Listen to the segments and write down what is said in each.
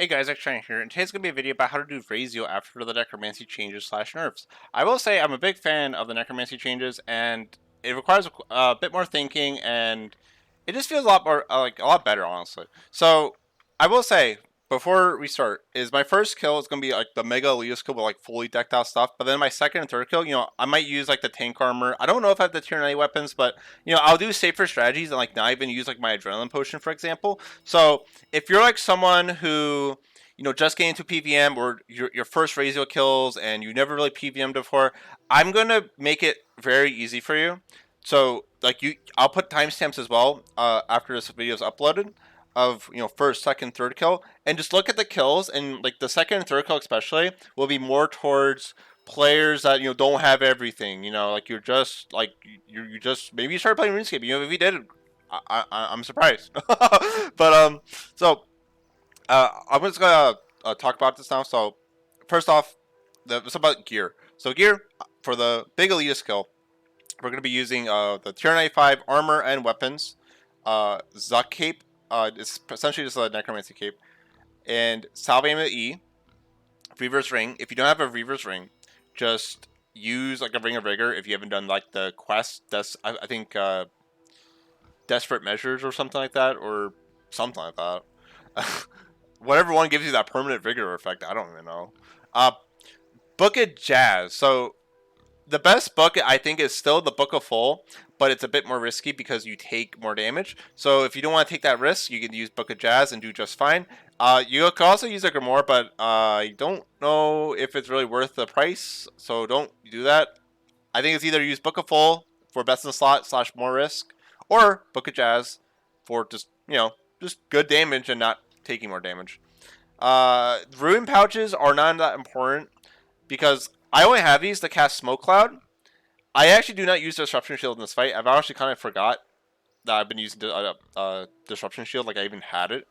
Hey guys, XJ9's here, and today's going to be a video about how to do Rasial after the necromancy changes slash nerfs. I will say I'm a big fan of the necromancy changes, and it requires a bit more thinking, and it just feels a lot more, like, a lot better, honestly. So, I will say, before we start, is my first kill is going to be, like, the mega elitist kill with, like, fully decked out stuff, but then my second and third kill, I might use, like, the tank armor. I don't know if I have the tier 90 weapons, but, I'll do safer strategies and, like, not even use, like, my adrenaline potion, for example. So, if you're like someone who just getting into PVM or your first Rasial kills and you never really PVM'd before, I'm gonna make it very easy for you. So like I'll put timestamps as well after this video is uploaded of first, second, third kill, and just look at the kills, and like the second and third kill especially will be more towards players that don't have everything. Like you're just like you just maybe you started playing RuneScape. If you did, I'm surprised. But so I'm just gonna talk about this now. So first off, it's about gear. So gear for the big elitist kill, we're gonna be using the tier 95 armor and weapons, Zuck cape. It's essentially just a necromancy cape, and salve aim at E, Reaver's ring. If you don't have a Reaver's ring, just use like a ring of rigor. If you haven't done like the quest, that's I think desperate measures or something like that, or something like that. Whatever one gives you that permanent vigor effect, I don't even know. Book of Jazz. So the best book I think is still the Book of Full, but it's a bit more risky because you take more damage. So if you don't want to take that risk, you can use Book of Jazz and do just fine. You can also use a Grimoire, but I don't know if it's really worth the price, so don't do that. I think it's either use Book of Full for best in slot slash more risk, or Book of Jazz for just just good damage and not taking more damage. Ruin pouches are not that important because I only have these to cast Smoke Cloud. I actually do not use Disruption Shield in this fight. I've actually kind of forgot that I've been using Disruption Shield, like I even had it.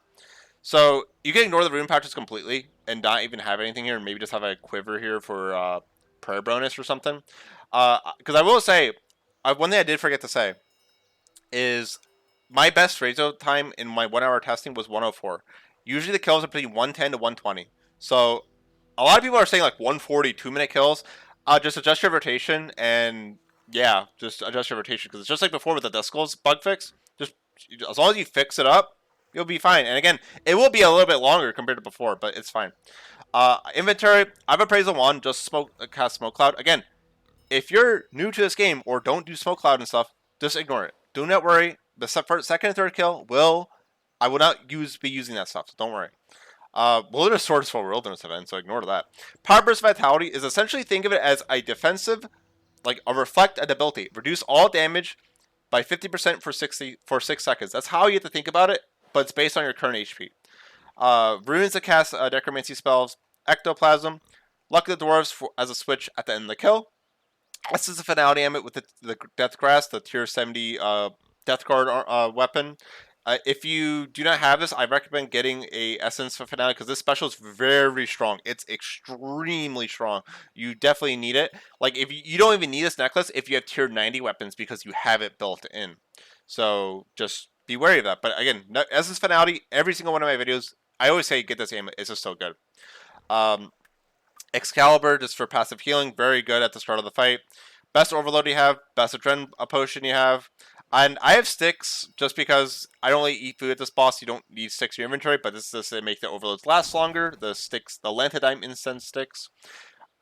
So you can ignore the Ruin pouches completely and not even have anything here, and maybe just have a quiver here for prayer bonus or something. Because I will say, one thing I did forget to say is my best Razo time in my 1 hour testing was 104. Usually the kills are between 110 to 120. So a lot of people are saying like 140 2-minute kills. Just adjust your rotation, and yeah, just adjust your rotation because it's just like before with the Discals bug fix. Just as long as you fix it up, you'll be fine. And again, it will be a little bit longer compared to before, but it's fine. Inventory, I have Appraisal 1, just cast Smoke Cloud. Again, if you're new to this game or don't do Smoke Cloud and stuff, just ignore it. Do not worry. The second and third kill I will not be using that stuff, so don't worry. Wilderness Sword is for Wilderness event, so ignore that. Power Burst Vitality is essentially, think of it as a defensive, like a reflect and ability. Reduce all damage by 50% for 6 seconds. That's how you have to think about it, but it's based on your current HP. Runes to cast necromancy spells. Ectoplasm. Luck of the Dwarves as a switch at the end of the kill. This is the finality amulet with the Death Grass, the tier 70 Death Guard weapon. If you do not have this, I recommend getting a Essence for Finale because this special is very strong. It's extremely strong. You definitely need it. Like, if you don't even need this necklace if you have tier 90 weapons because you have it built in. So just be wary of that. But again, Essence Finality, every single one of my videos, I always say get this amulet. It's just so good. Excalibur, just for passive healing, very good at the start of the fight. Best Overload you have, best Adren potion you have. And I have sticks just because I don't really eat food at this boss. You don't need sticks in your inventory, but this is just to make the overloads last longer. The sticks, the Lantadime incense sticks.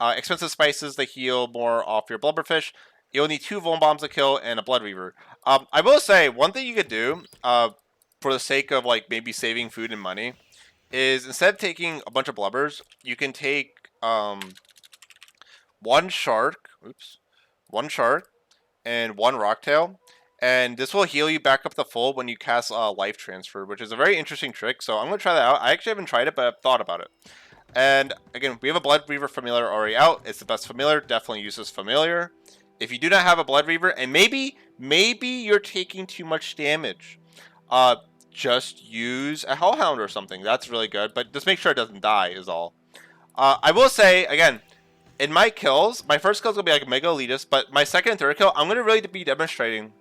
Expensive spices to heal more off your blubberfish. You'll need 2 Vuln Bombs to kill and a Blood Reaver. I will say, one thing you could do, for the sake of like maybe saving food and money, is instead of taking a bunch of blubbers, you can take one shark, and 1 rocktail. And this will heal you back up to full when you cast Life Transfer, which is a very interesting trick. So I'm going to try that out. I actually haven't tried it, but I've thought about it. And again, we have a Blood Reaver Familiar already out. It's the best Familiar. Definitely use this Familiar. If you do not have a Blood Reaver, and maybe you're taking too much damage, just use a Hellhound or something. That's really good. But just make sure it doesn't die is all. I will say, again, in my kills, my first kill is going to be like Mega Elitist, but my second and third kill, I'm going to really be demonstrating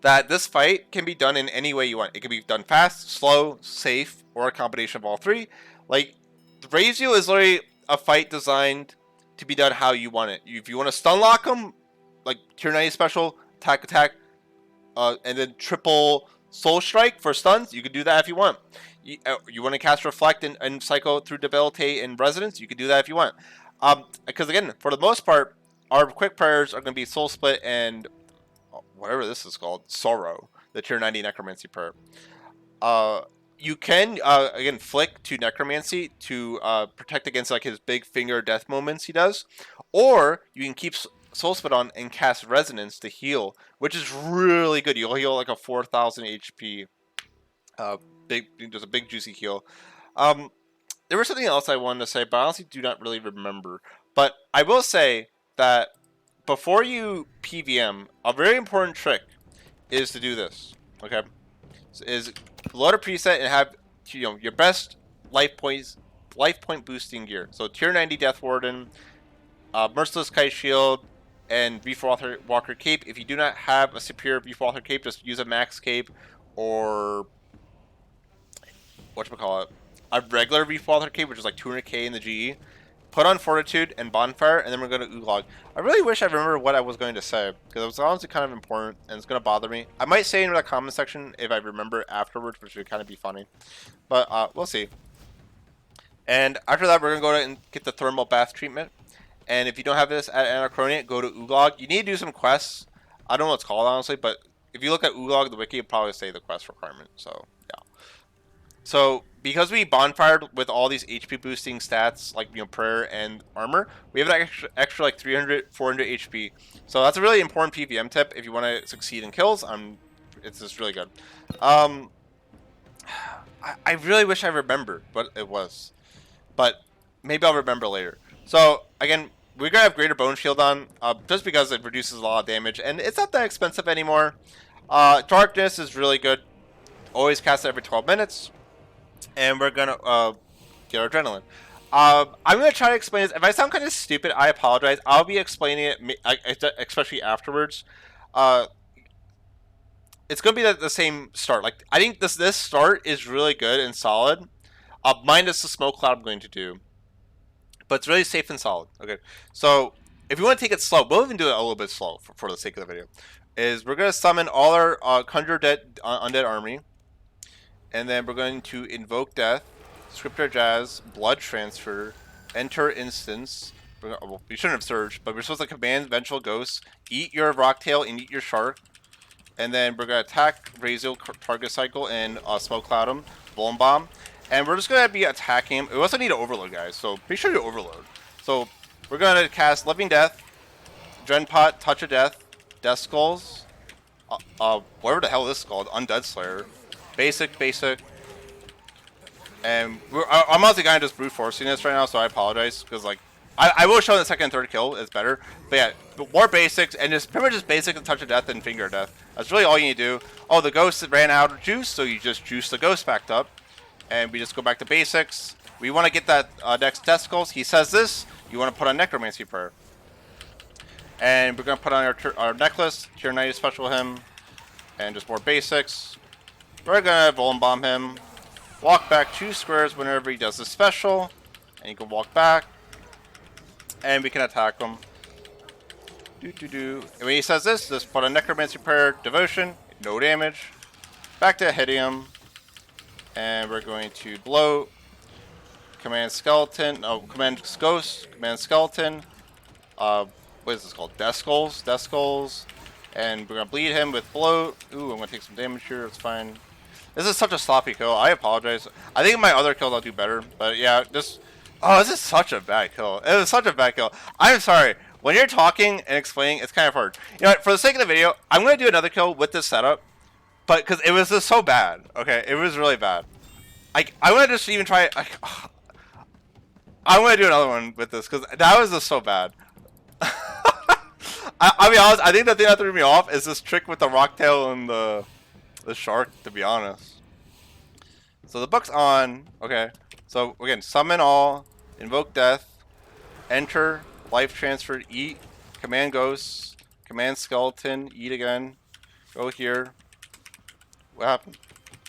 that this fight can be done in any way you want. It can be done fast, slow, safe, or a combination of all three. Like, Rasial is literally a fight designed to be done how you want it. If you want to stun lock them, like tier 90 special, attack, and then triple soul strike for stuns, you can do that if you want. You want to cast reflect and cycle through debilitate and resonance, you can do that if you want. Because again, for the most part, our quick prayers are going to be soul split and whatever this is called, sorrow, the tier 90 necromancy prayer. You can again flick to necromancy to protect against like his big finger death moments he does, or you can keep soul spit on and cast resonance to heal, which is really good. You'll heal like a 4,000 HP. There's a big juicy heal. There was something else I wanted to say, but I honestly do not really remember. But I will say that before you PVM, a very important trick is to do this. Okay, is load a preset and have your best life point boosting gear. So tier 90 Death Warden, Merciless Kite Shield, and Reef Walker Cape. If you do not have a superior Reef Walker Cape, just use a Max Cape or whatchamacallit, a regular Reef Walker Cape, which is like 200k in the GE. Put on Fortitude and Bonfire, and then we're going to oglog. I really wish I remember what I was going to say, because it was honestly kind of important, and it's going to bother me. I might say it in the comment section if I remember afterwards, which would kind of be funny. But we'll see. And after that, we're going to go and get the thermal bath treatment. And if you don't have this at Anachronia, go to oglog. You need to do some quests. I don't know what it's called, honestly, but if you look at oglog, the wiki will probably say the quest requirement. So, yeah. So, because we bonfired with all these HP boosting stats, like, prayer and armor, we have an extra like 300, 400 HP. So that's a really important PVM tip if you want to succeed in kills. It's just really good. I really wish I remembered what it was, but maybe I'll remember later. So, again, we're going to have Greater Bone Shield on, just because it reduces a lot of damage, and it's not that expensive anymore. Darkness is really good. Always cast it every 12 minutes. And we're going to get our adrenaline. I'm going to try to explain this. If I sound kind of stupid, I apologize. I'll be explaining it, especially afterwards. It's going to be the same start. Like, I think this start is really good and solid. Minus the smoke cloud I'm going to do. But it's really safe and solid. Okay, so if you want to take it slow, we'll even do it a little bit slow for the sake of the video. Is we're going to summon all our Conjure Undead Army. And then we're going to invoke death, Scripture Jazz, blood transfer, enter instance. Well, we shouldn't have surged, but we're supposed to command vengeful ghosts, eat your rocktail and eat your shark. And then we're going to attack Rasial target cycle and smoke cloud him, blown bomb. And we're just going to be attacking him. We also need to overload, guys, so be sure to overload. So we're going to cast Living Death, Dren Pot, Touch of Death, Death Skulls, whatever the hell this is called, Undead Slayer. Basic, and I'm honestly kind of just brute forcing this right now, so I apologize, because like, I will show the second and third kill is better, but yeah, more basics, and just pretty much just basic and touch of death and finger of death. That's really all you need to do. Oh, the ghost ran out of juice, so you just juice the ghost back up, and we just go back to basics. We want to get that next testicles. He says this, you want to put on necromancy prayer. And we're going to put on our necklace, tier 90 special him, and just more basics. We're gonna Vuln Bomb him, walk back 2 squares whenever he does the special, and you can walk back, and we can attack him. And when he says this, just put a Necromancy Prayer, Devotion, no damage, back to hitting him, and we're going to bloat, command skeleton, command ghost, command skeleton, what is this called? Death Skulls, and we're gonna bleed him with bloat. Ooh, I'm gonna take some damage here, it's fine. This is such a sloppy kill. I apologize. I think my other kills I'll do better. But yeah, this is such a bad kill. It was such a bad kill. I'm sorry. When you're talking and explaining, it's kind of hard. You know what? For the sake of the video, I'm going to do another kill with this setup. But because it was just so bad. Okay, it was really bad. I want to just even try it. I want to do another one with this because that was just so bad. I'll be honest. I think the thing that threw me off is this trick with the rocktail and the shark, to be honest. So the book's on. Okay. So again, summon all, invoke death, enter, life transfer, eat, command ghosts, command skeleton, eat again, go here. What happened?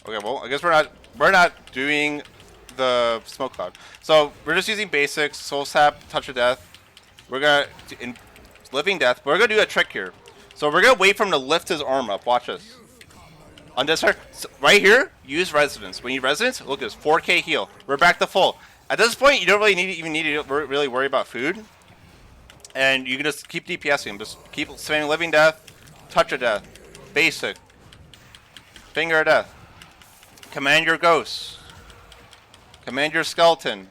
Okay, well, I guess we're not doing the smoke cloud. So we're just using basics, soul sap, touch of death. We're gonna in living death. But we're gonna do a trick here. So we're gonna wait for him to lift his arm up. Watch this. On this side, so right here, use resonance. When you resonance, look at this 4K heal. We're back to full. At this point, you don't really need to really worry about food, and you can just keep DPSing him. Just keep spamming living death, touch of death, basic, finger of death. Command your ghost. Command your skeleton.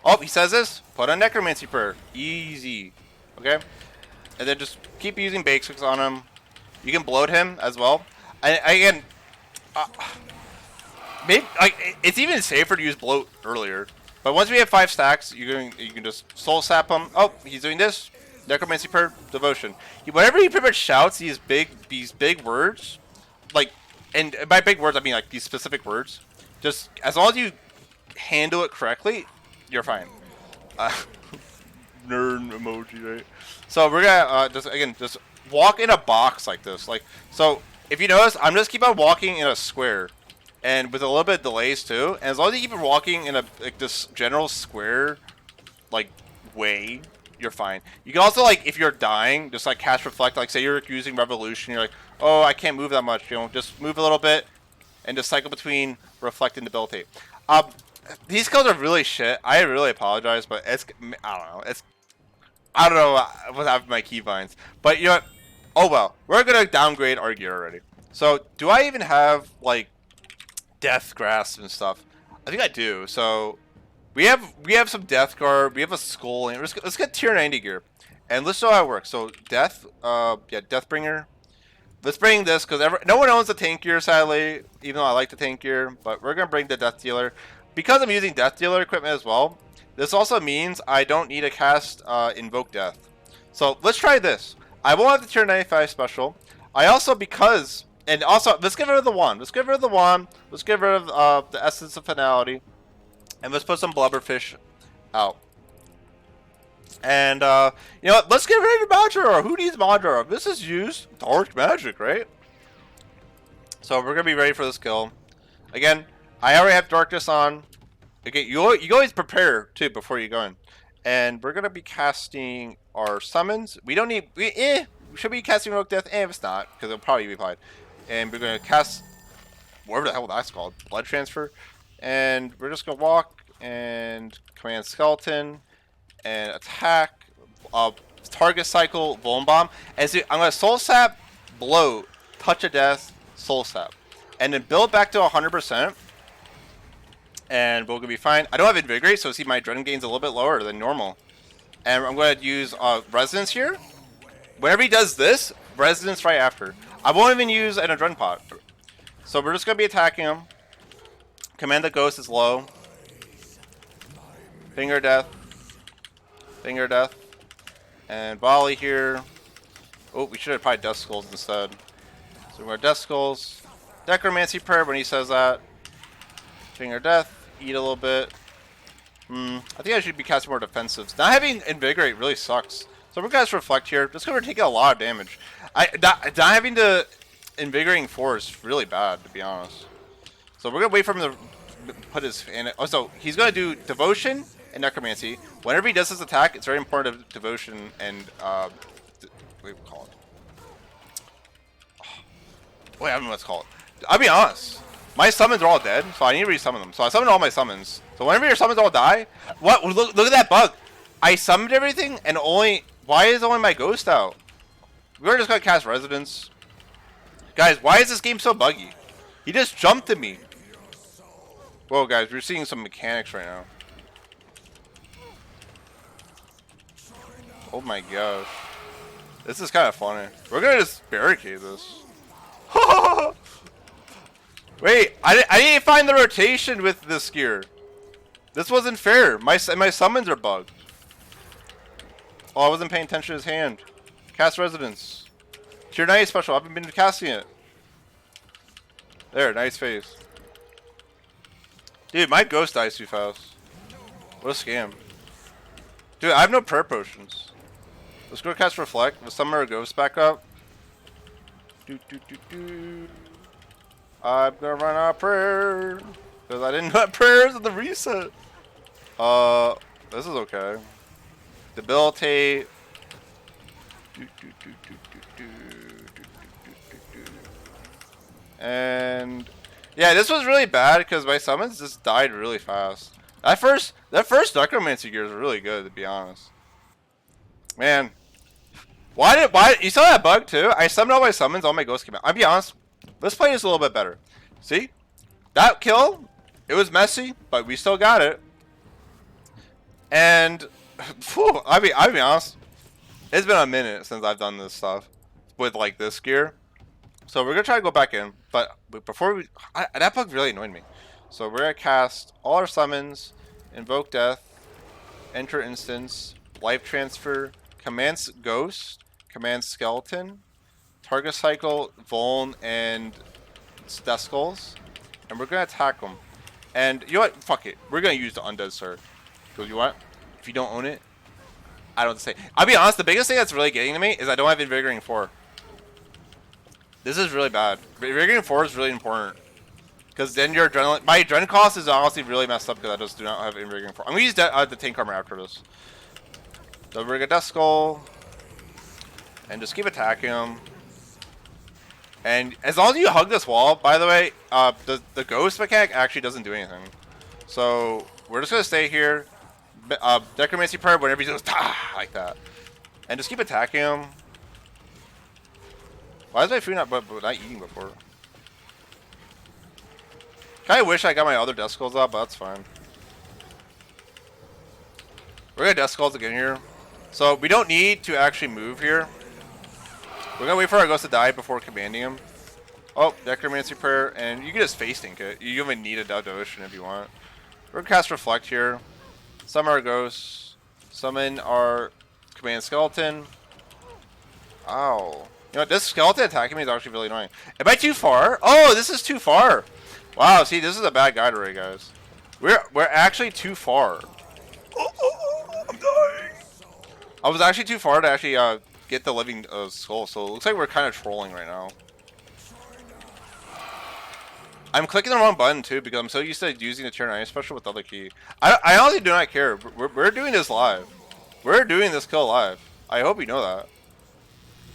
Oh, he says this. Put on necromancy perk. Easy. Okay, and then just keep using basics on him. You can bloat him as well. Again, maybe like it's even safer to use bloat earlier. But once we have 5 stacks, you can just soul sap him. Oh, he's doing this. Necromancy perk, devotion. Whenever he pretty much shouts these big words, like, and by big words I mean like these specific words. Just as long as you handle it correctly, you're fine. Nerd emoji, right? So we're gonna just walk in a box like this, like so. If you notice, I'm just keep on walking in a square, and with a little bit of delays too. And as long as you keep on walking in a like this general square, like way, you're fine. You can also like if you're dying, just like cast reflect. Like say you're using revolution, you're like, oh, I can't move that much. You know, just move a little bit, and just cycle between reflect and debilitate. These skills are really shit. I really apologize, but I don't know what happened to my keybinds. But you know what? Oh well, we're gonna downgrade our gear already. So do I even have like death grasp and stuff? I think I do. So we have some death guard. We have a skull. And let's get tier 90 gear, and let's show how it works. So death, yeah, deathbringer. Let's bring this because no one owns the tank gear sadly, even though I like the tank gear. But we're gonna bring the death dealer because I'm using death dealer equipment as well. This also means I don't need to cast invoke death. So let's try this. I won't have the tier 95 special. I also, and also, let's get rid of the wand. Let's get rid of the wand. Let's get rid of the essence of finality. And let's put some blubberfish out. And, you know what? Let's get rid of Madra. Who needs Madra? This is used dark magic, right? So we're going to be ready for this kill. Again, I already have darkness on. Okay, you always prepare, too, before you go in. And we're going to be casting our summons. We don't need... should we be casting Rogue Death? If it's not, because it'll probably be applied. And we're going to cast... whatever the hell that's called. Blood Transfer. And we're just going to walk and command Skeleton. And attack. Target Cycle, Vuln Bomb. And so I'm going to Soul Sap, Bloat, Touch of Death, Soul Sap. And then build back to 100%. And we're going to be fine. I don't have Invigorate, so see my adren gain's a little bit lower than normal. And I'm going to use Resonance here. Whenever he does this, Resonance right after. I won't even use an adren pot. So we're just going to be attacking him. Command the Ghost is low. Finger Death. Finger Death. And volley here. Oh, we should have probably Death Skulls instead. So we're Death Skulls. Necromancy Prayer when he says that. Finger Death. Eat a little bit. I think I should be casting more defensives. Not having Invigorate really sucks. So we're going to reflect here. Just because we're taking a lot of damage. Not having the Invigorating 4 is really bad, to be honest. So we're going to wait for him to put his... so he's going to do Devotion and Necromancy. Whenever he does his attack, it's very important to Devotion and... what do we call it? Wait, I don't know what it's called. I'll be honest. My summons are all dead, so I need to resummon them. So I summoned all my summons. So whenever your summons all die... What? Look at that bug! I summoned everything, and only... Why is only my ghost out? We're just going to cast Residence. Guys, why is this game so buggy? He just jumped at me. Whoa, guys, we're seeing some mechanics right now. Oh my gosh. This is kind of funny. We're going to just barricade this. Wait, I didn't find the rotation with this gear. This wasn't fair. My summons are bugged. Oh, I wasn't paying attention to his hand. Cast Residence. Tier 90 special. I haven't been casting it. There, nice face. Dude, my ghost dies too fast. What a scam. Dude, I have no prayer potions. Let's go cast Reflect. Let's summon our ghost back up. I'm gonna run out of prayer. Because I didn't have prayers in the reset. This is okay. Debilitate. And yeah, this was really bad because my summons just died really fast. That first Necromancy gear is really good, to be honest. Man, why you saw that bug too? I summoned all my summons, all my ghosts came out. I'll be honest, let's play this a little bit better. See, that kill, it was messy, but we still got it. And whew, I'll be honest, it's been a minute since I've done this stuff with like this gear. So we're gonna try to go back in, but before we, that bug really annoyed me. So we're gonna cast all our summons, invoke death, enter instance, life transfer, commands ghost, commands skeleton, target cycle, vuln, and death skulls, and we're gonna attack them. And you know what? Fuck it. We're gonna use the undead sir. Because you what? If you don't own it, I don't say. I'll be honest. The biggest thing that's really getting to me is I don't have invigorating 4. This is really bad. Invigorating 4 is really important. Because then your adrenaline... My adrenaline cost is honestly really messed up because I just do not have invigorating 4. I'm going to use the tank armor after this. So we're going to Death Skull. And just keep attacking him. And as long as you hug this wall, by the way, the ghost mechanic actually doesn't do anything. So we're just going to stay here. Necromancy prayer whenever he goes like that. And just keep attacking him. Why is my food not eating before? Kinda wish I got my other death skulls out, but that's fine. We're gonna death skulls again here. So we don't need to actually move here. We're gonna wait for our ghost to die before commanding him. Oh, Necromancy prayer, and you can just face tank it. You even need a devotion if you want. We're gonna cast reflect here. Summon our ghosts. Summon our command skeleton. Ow. You know, this skeleton attacking me is actually really annoying. Am I too far? Oh, this is too far. Wow, see, this is a bad guide array, guys. We're actually too far. I'm dying. I was actually too far to actually get the living skull, so it looks like we're kind of trolling right now. I'm clicking the wrong button too because I'm so used to using the tier 9 special with the other key. I honestly do not care. We're doing this live. We're doing this kill live. I hope you know that.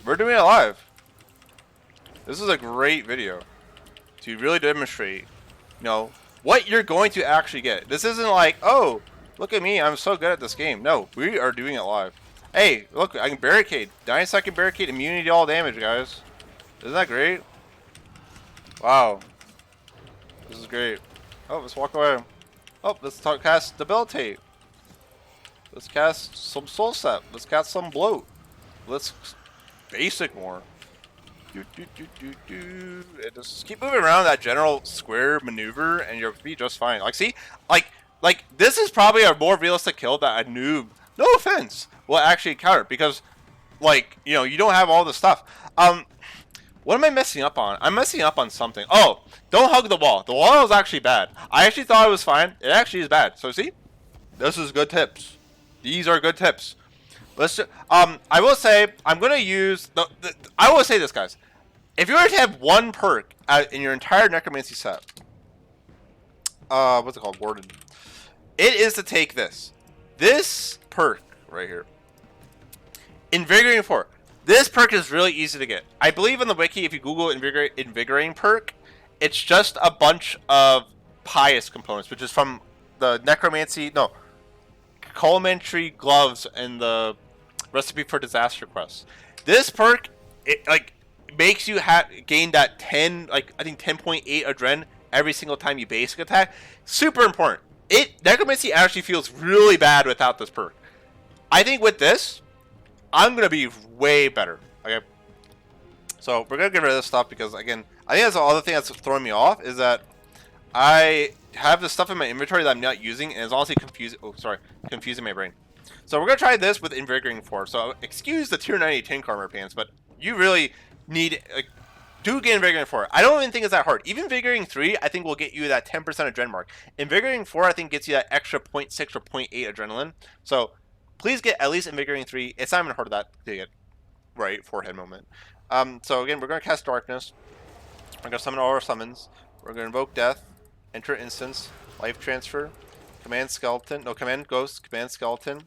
We're doing it live. This is a great video to really demonstrate, you know, what you're going to actually get. This isn't like, oh, look at me, I'm so good at this game. No, we are doing it live. Hey, look, I can barricade. 9-second barricade, immunity to all damage, guys. Isn't that great? Wow. This is great. Oh, let's walk away. Oh, let's cast debilitate. Let's cast some soul set. Let's cast some bloat. Let's basic more. And just keep moving around that general square maneuver, and you'll be just fine. Like, see, like this is probably a more realistic kill that a noob, no offense, will actually counter because, like, you know, you don't have all the stuff. What am I messing up on? I'm messing up on something. Oh, don't hug the wall. The wall is actually bad. I actually thought it was fine. It actually is bad. So see, this is good tips. These are good tips. Let's. I will say I'm gonna use I will say this, guys. If you were to have one perk in your entire necromancy set, what's it called? Warden. It is to take this perk right here. Invigorating 4. This perk is really easy to get. I believe in the wiki, if you Google invigorating perk, it's just a bunch of pious components, which is from the necromancy, no, Colementary gloves and the recipe for disaster quests. This perk, it like makes you gain that 10, like I think 10.8 adren every single time you basic attack. Super important. Necromancy actually feels really bad without this perk. I think with this, I'm gonna be way better. Okay, so we're gonna get rid of this stuff because, again, I think that's the other thing that's throwing me off is that I have this stuff in my inventory that I'm not using, and it's honestly confusing my brain. So we're gonna try this with invigorating 4. So excuse the tier 90 tin armor pants, but you really need do get invigorating 4. I don't even think it's that hard. Even invigorating 3, I think will get you that 10% adrenaline mark. Invigorating 4, I think gets you that extra 0.6 or 0.8 adrenaline. So please get at least invigorating 3. It's not even hard that to get right forehead moment. So again, we're gonna cast darkness. We're gonna summon all our summons. We're gonna invoke death. enter instance, life transfer, command skeleton, no, command ghost, command skeleton,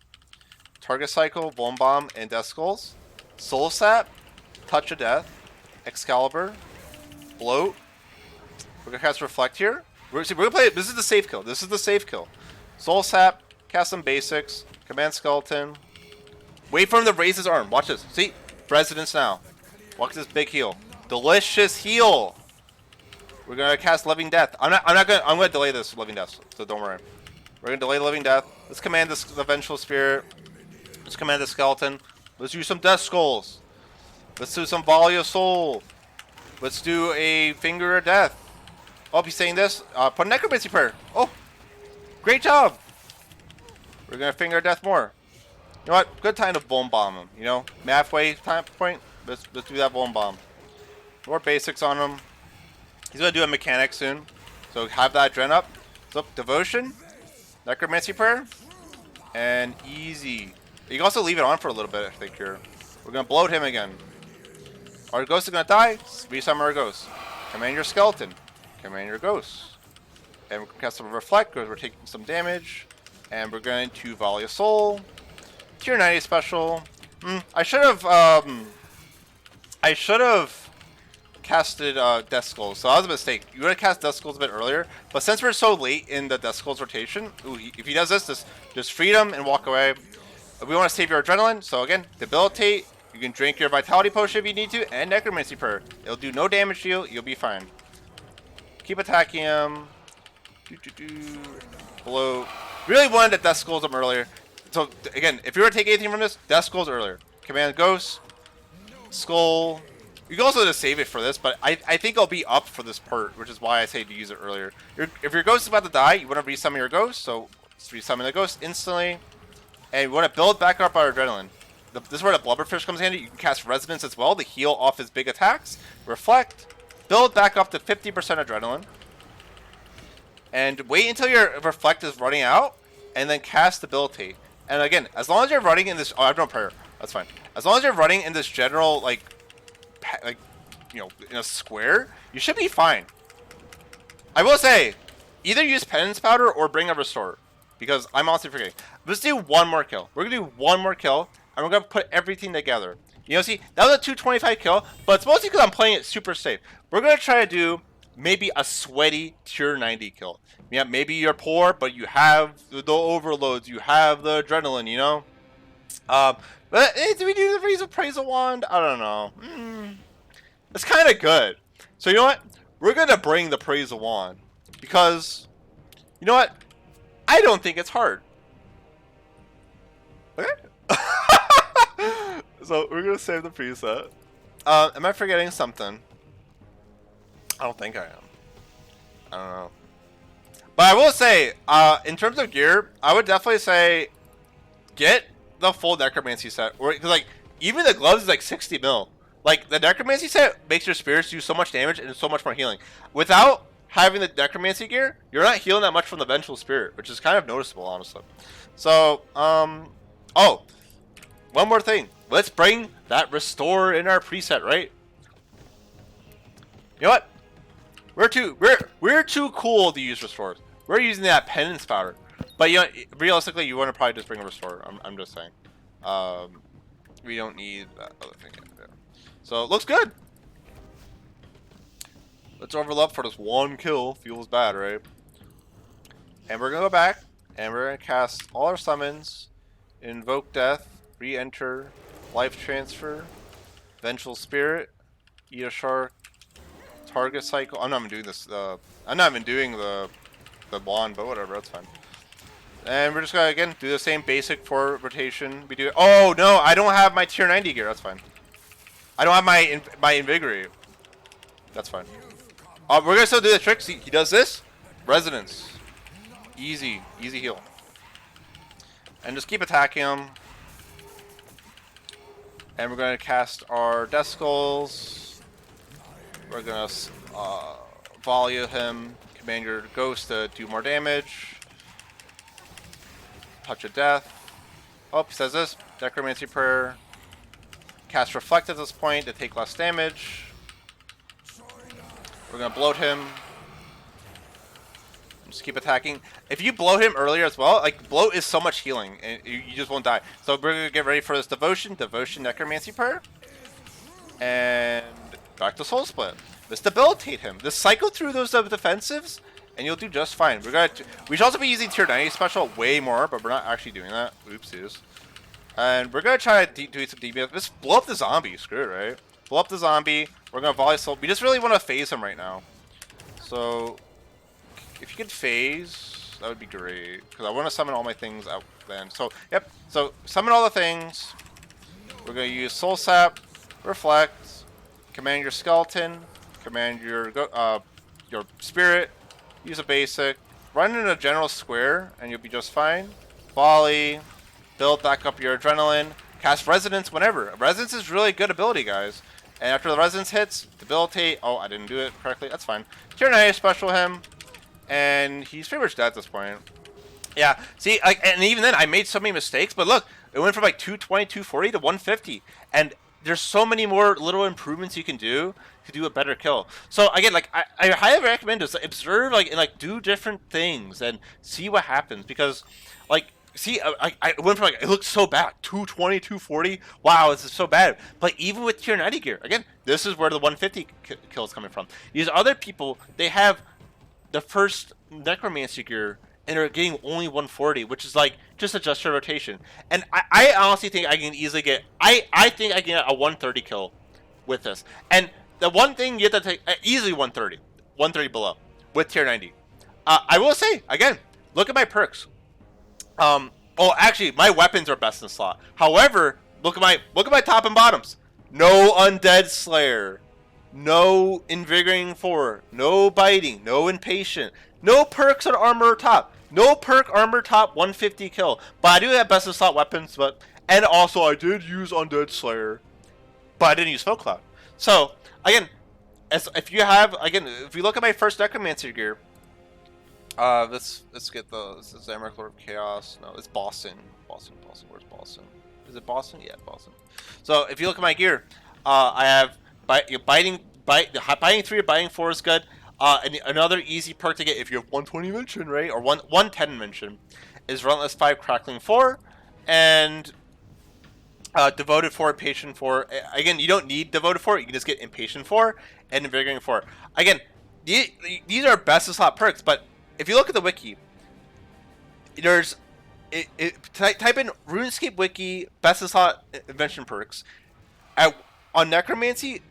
target cycle, bone bomb, and death skulls, soul sap, touch of death, Excalibur, bloat. We're gonna cast reflect here. We're gonna play. This is the safe kill. This is the safe kill. Soul sap, cast some basics, command skeleton. Wait for him to raise his arm. Watch this. See, residence now. Watch this big heal. Delicious heal. We're gonna cast living death. I'm gonna delay this living death. So don't worry. We're gonna delay the living death. Let's command this the vengeful spirit. Let's command the skeleton. Let's use some death skulls. Let's do some volley of soul. Let's do a finger of death. Oh, he's saying this. Put a necromancy prayer. Oh, great job. We're gonna finger of death more. You know what? Good time to bone bomb him. You know, halfway time point. Let's do that bone bomb. More basics on him. He's gonna do a mechanic soon, so have that adren up. So devotion, necromancy prayer, and easy. You can also leave it on for a little bit. I think here. We're gonna bloat him again. Our ghost is gonna die. Resummon our ghost. Command your skeleton. Command your ghost. And we're gonna cast some reflect because we're taking some damage. And we're going to volley a soul. Tier 90 special. I should have casted Death Skulls, so that was a mistake. You would have cast Death Skulls a bit earlier, but since we're so late in the Death Skulls rotation, if he does this, just freedom and walk away. We want to save your adrenaline, so again, debilitate. You can drink your vitality potion if you need to, and necromancy prayer. It'll do no damage to you. You'll be fine. Keep attacking him. Bloat. Really wanted to Death Skulls him earlier. So again, if you were to take anything from this, Death Skulls earlier. Command Ghost, Skull. You can also just save it for this, but I think it'll be up for this perk, which is why I say to use it earlier. If your ghost is about to die, you want to resummon your ghost, so let's resummon the ghost instantly. And we want to build back up our adrenaline. This is where the blubberfish comes in handy. You can cast resonance as well to heal off his big attacks. Reflect, build back up to 50% adrenaline. And wait until your reflect is running out, and then cast debilitate. And again, as long as you're running in this, I have no prayer. That's fine. As long as you're running in this general like you know, in a square, you should be fine. I will say, either use penance powder or bring a restore, because I'm honestly forgetting. Let's do one more kill. We're gonna do one more kill, and we're gonna put everything together. You know, see, that was a 225 kill, but it's mostly because I'm playing it super safe. We're gonna try to do maybe a sweaty tier 90 kill. Yeah, maybe you're poor, but you have the overloads, you have the adrenaline, you know. But do we do the Raise of Praise of Wand? I don't know. It's kind of good. So you know what? We're gonna bring the Praise of Wand because you know what? I don't think it's hard. Okay. So we're gonna save the preset. Am I forgetting something? I don't think I am. I don't know. But I will say, in terms of gear, I would definitely say get the full necromancy set, or because like even the gloves is like 60 mil. Like the necromancy set makes your spirits do so much damage and so much more healing. Without having the necromancy gear, you're not healing that much from the vengeful spirit, which is kind of noticeable, honestly. So, oh, one more thing. Let's bring that restore in our preset, right? You know what? We're too cool to use restores. We're using that penance powder. But you know, realistically, you want to probably just bring a restore. I'm just saying. We don't need that other thing. So it looks good. Let's overlap for this one kill. Feels bad, right? And we're gonna go back and we're gonna cast all our summons, invoke death, re-enter, life transfer, vengeful spirit, eat a shark, target cycle. I'm not even doing this. I'm not even doing the wand, but whatever, that's fine. And we're just gonna again do the same basic for rotation. We do. Oh no, I don't have my tier 90 gear. That's fine. I don't have my invigorate. That's fine. We're gonna still do the trick. See, he does this. Resonance. Easy heal. And just keep attacking him. And we're gonna cast our Death Skulls. We're gonna volley him. Command your ghost to do more damage. Touch of death. Oh, he says this. Necromancy prayer. Cast reflect at this point to take less damage. We're gonna bloat him. Just keep attacking. If you bloat him earlier as well, like bloat is so much healing, and you just won't die. So we're gonna get ready for this devotion, necromancy prayer, and back to soul split. Just debilitate him. Just cycle through those defensives, and you'll do just fine. We should also be using tier 90 special way more, but we're not actually doing that. Oopsies. And we're gonna try to do some DPS. Just blow up the zombie. Screw it, right? Blow up the zombie. We're gonna volley soul. We just really want to phase him right now. So if you could phase, that would be great. Because I want to summon all my things out then. So, yep. So, summon all the things. We're going to use Soul Sap, Reflect, command your Skeleton, command your Spirit, use a basic, run in a general square, and you'll be just fine. Volley, build back up your Adrenaline, cast Resonance whenever. Resonance is really good ability, guys. And after the Resonance hits, debilitate. Oh, I didn't do it correctly. That's fine. Tier 9 special him. And he's pretty much dead at this point. Yeah, see, and even then, I made so many mistakes. But look, it went from like 220, 240 to 150. And there's so many more little improvements you can do to do a better kill. So again, like I highly recommend just observe, and do different things and see what happens. Because, like, see, I went from it looks so bad, 220, 240. Wow, this is so bad. But even with tier 90 gear, again, this is where the 150 kill is coming from. These other people, they have the first necromancy gear and are getting only 140, which is like just adjust your rotation. And I honestly think I can easily get I think I can get a 130 kill with this. And the one thing you have to take easily 130 below with tier 90. I will say again, look at my perks. Oh, actually, my weapons are best in slot. However, look at my top and bottoms. No Undead Slayer. No Invigorating 4, no Biting, no Impatient, no perks on Armor top, no perk Armor top 150 kill. But I do have best in slot weapons, and also I did use Undead Slayer, but I didn't use Smoke Cloud. So again, if you look at my first Necromancer gear, let's get this is Emerald Lord of Chaos. No, it's Boston. Boston. Where's Boston? Is it Boston? Yeah, Boston. So if you look at my gear, I have. Biting 3 or biting 4 is good. And another easy perk to get if you have 120 mention, right, or 110 mention, is Relentless 5, Crackling 4, and Devoted 4, Impatient 4. Again, you don't need Devoted 4. You can just get Impatient 4 and Invigorating 4. Again, these are best in slot perks. But if you look at the wiki, there's type in RuneScape wiki best in slot invention perks. On Necromancy,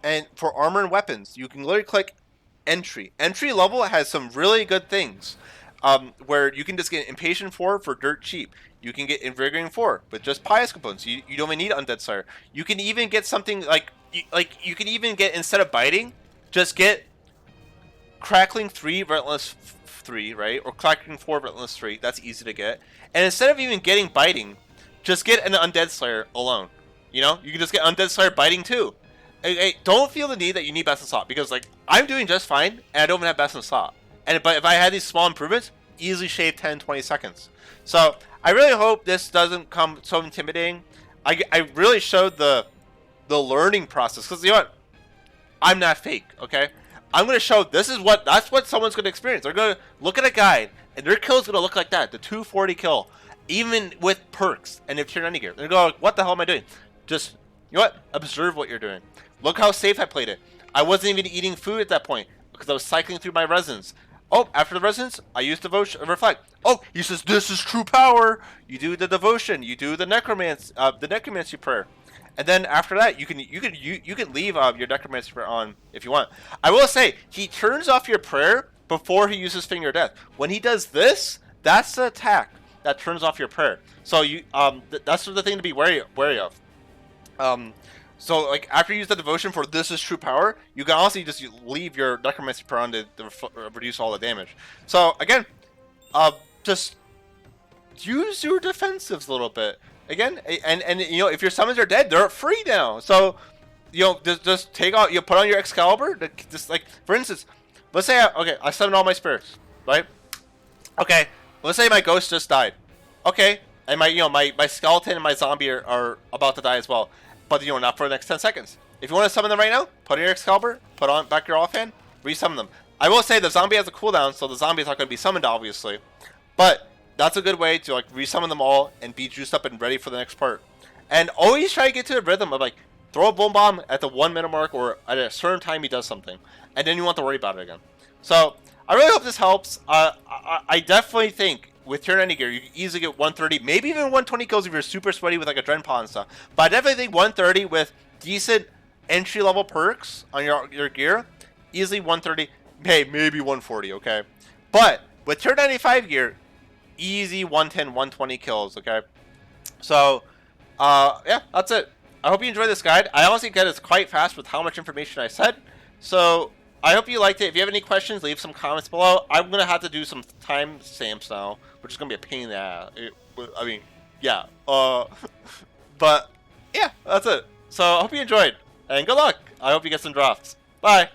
and for armor and weapons, you can literally click entry. Entry level has some really good things, where you can just get Impatient 4 for dirt cheap. You can get Invigorating 4 with just Pious components. You don't even need Undead Slayer. You can even get something you can even get, instead of biting, just get Crackling 3, Relentless 3, right? Or Crackling 4, Relentless 3. That's easy to get. And instead of even getting biting, just get an Undead Slayer alone. You know, you can just get Undead Slayer biting too. Hey, don't feel the need that you need best in slot, because like I'm doing just fine and I don't even have best in slot. But if I had these small improvements, easily shave 10-20 seconds. So I really hope this doesn't come so intimidating. I really showed the learning process, because you know what? I'm not fake, okay? I'm gonna show that's what someone's gonna experience. They're gonna look at a guide and their kill is gonna look like that, the 240 kill, even with perks and if tier 90 gear. They're gonna go, what the hell am I doing? Just, you know what? Observe what you're doing. Look how safe I played it. I wasn't even eating food at that point because I was cycling through my resins. Oh, after the resins, I used devotion, reflect. Oh, he says this is true power. You do the devotion. You do the necromancy prayer, and then after that, you can leave your necromancy prayer on if you want. I will say he turns off your prayer before he uses Finger of Death. When he does this, that's the attack that turns off your prayer. So you that's the thing to be wary of. So like after you use the devotion for this is true power, you can also just leave your necromancy prayer on to reduce all the damage. So again, just use your defensives a little bit. Again, and you know, if your summons are dead, they're free now. So you know, just take out, put on your Excalibur. Just like for instance, let's say I summon all my spirits, right? Okay, let's say my ghost just died. Okay, and my skeleton and my zombie are about to die as well. But not for the next 10 seconds. If you want to summon them right now, put in your Excalibur, put on back your offhand, resummon them. I will say the zombie has a cooldown, so the zombie is not going to be summoned, obviously. But that's a good way to like resummon them all and be juiced up and ready for the next part. And always try to get to the rhythm of like throw a boom bomb at the 1 minute mark or at a certain time he does something, and then you won't have to worry about it again. So I really hope this helps. I definitely think with tier 90 gear you can easily get 130, maybe even 120 kills if you're super sweaty with like adren pod and stuff. But I definitely think 130 with decent entry level perks on your gear, easily 130. Hey, maybe 140. Okay, but with tier 95 gear, easy 110, 120 kills. Okay, so yeah, that's it. I hope you enjoyed this guide. I honestly get it's quite fast with how much information I said. So I hope you liked it. If you have any questions, leave some comments below. I'm gonna have to do some time stamps now, which is gonna be a pain in the ass. I mean, yeah. But yeah, that's it. So I hope you enjoyed, and good luck. I hope you get some drafts. Bye.